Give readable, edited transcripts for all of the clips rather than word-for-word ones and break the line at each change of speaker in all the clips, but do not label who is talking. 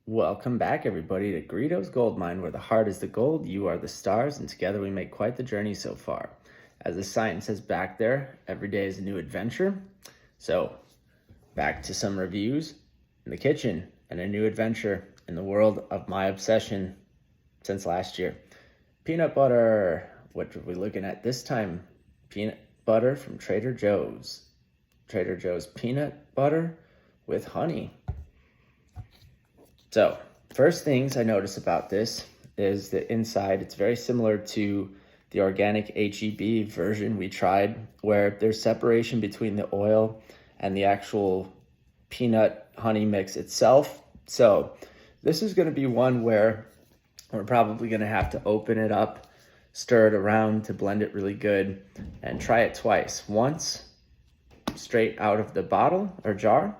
Welcome back, everybody, to Greedo's Gold Mine, where the heart is the gold, you are the stars, and together we make quite the journey so far. As the sign says back there, every day is a new adventure. So, back to some reviews in the kitchen and a new adventure in the world of my obsession since last year. Peanut butter. What are we looking at this time? Peanut butter from Trader Joe's. Trader Joe's peanut butter with honey. So, first things I notice about this is the inside. It's very similar to the organic HEB version we tried, where there's separation between the oil and the actual peanut honey mix itself. So, this is going to be one where we're probably going to have to open it up, stir it around to blend it really good, and try it twice. Once straight out of the bottle or jar,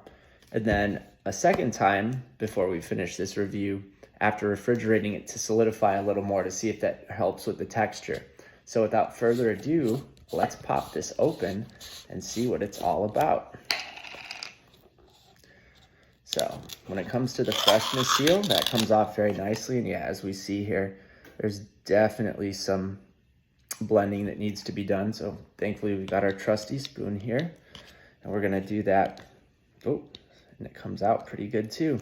and then a second time before we finish this review after refrigerating it to solidify a little more to see if that helps with the texture. So without further ado, let's pop this open and see what it's all about. So when it comes to the freshness seal, that comes off very nicely. And yeah, as we see here, there's definitely some blending that needs to be done. So thankfully we've got our trusty spoon here, and we're gonna do that. Oh, and it comes out pretty good too.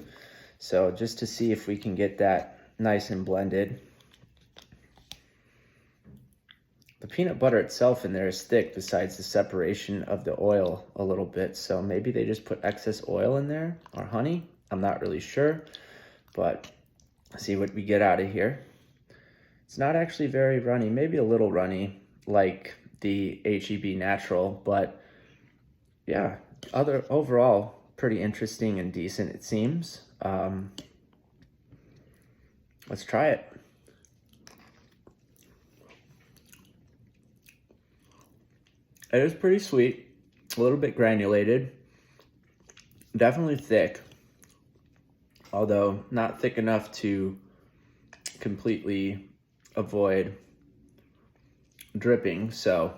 So just to see if we can get that nice and blended. The peanut butter itself in there is thick besides the separation of the oil a little bit. So maybe they just put excess oil in there or honey. I'm not really sure, but see what we get out of here. It's not actually very runny, maybe a little runny like the HEB natural, but yeah, overall, pretty interesting and decent, it seems. Let's try it. It is pretty sweet, a little bit granulated, definitely thick, although not thick enough to completely avoid dripping. So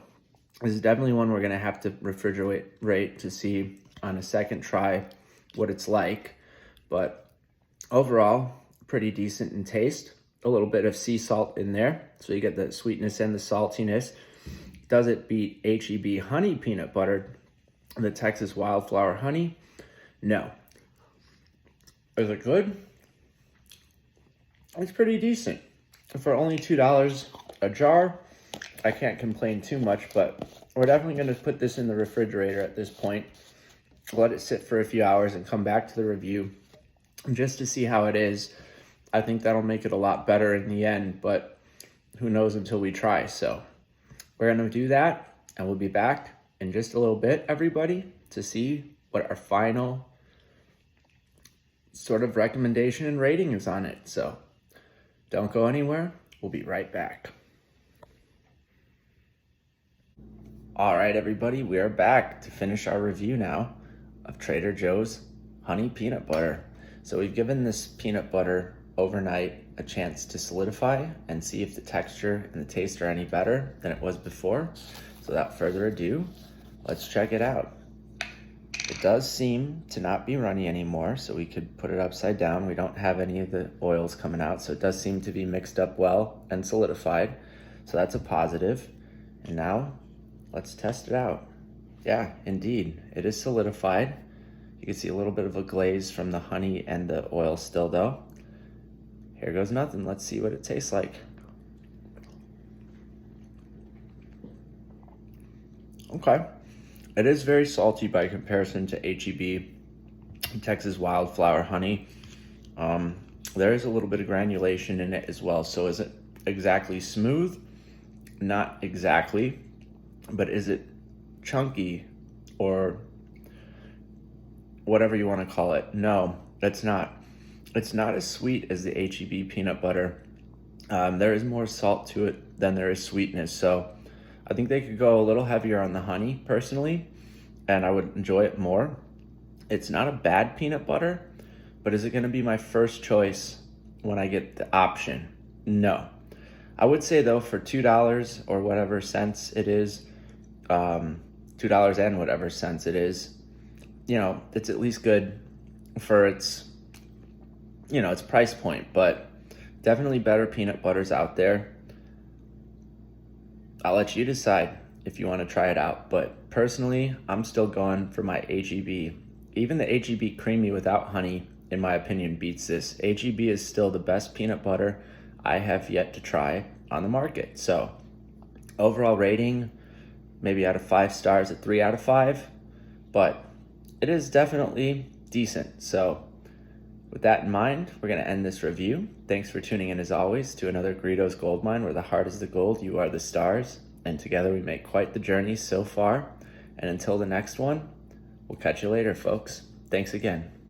this is definitely one we're gonna have to refrigerate to see on a second try what it's like, but overall pretty decent in taste. A little bit of sea salt in there, so you get the sweetness and the saltiness. Does it beat HEB honey peanut butter, the Texas wildflower honey? No. Is it good? It's pretty decent for only $2 a jar. I can't complain too much, but we're definitely going to put this in the refrigerator at this point. Let it sit for a few hours and come back to the review just to see how it is. I think that'll make it a lot better in the end, but who knows until we try. So we're going to do that, and we'll be back in just a little bit, everybody, to see what our final sort of recommendation and rating is on it. So don't go anywhere. We'll be right back. All right, everybody, we are back to finish our review now of Trader Joe's honey peanut butter. So we've given this peanut butter overnight a chance to solidify and see if the texture and the taste are any better than it was before. So without further ado, let's check it out. It does seem to not be runny anymore, so we could put it upside down. We don't have any of the oils coming out, so it does seem to be mixed up well and solidified. So that's a positive. And now let's test it out. Yeah, indeed, it is solidified. You can see a little bit of a glaze from the honey and the oil still though. Here goes nothing. Let's see what it tastes like. Okay. It is very salty by comparison to HEB Texas wildflower honey. There is a little bit of granulation in it as well. So is it exactly smooth? Not exactly. But is it chunky or whatever you want to call it? No, it's not. It's not as sweet as the HEB peanut butter. There is more salt to it than there is sweetness. So I think they could go a little heavier on the honey personally, and I would enjoy it more. It's not a bad peanut butter, but is it going to be my first choice when I get the option? No. I would say though, for $2 or whatever cents it is, $2 and whatever cents it is, you know, it's at least good for its its price point, but definitely better peanut butters out there. I'll let you decide if you want to try it out, but personally, I'm still going for my HEB. Even the HEB Creamy without honey, in my opinion, beats this. HEB is still the best peanut butter I have yet to try on the market. So overall rating, maybe out of 5 stars, a 3 out of 5, but it is definitely decent. So with that in mind, we're going to end this review. Thanks for tuning in as always to another Greedo's Gold Mine, where the heart is the gold, you are the stars, and together we make quite the journey so far. And until the next one, we'll catch you later, folks. Thanks again.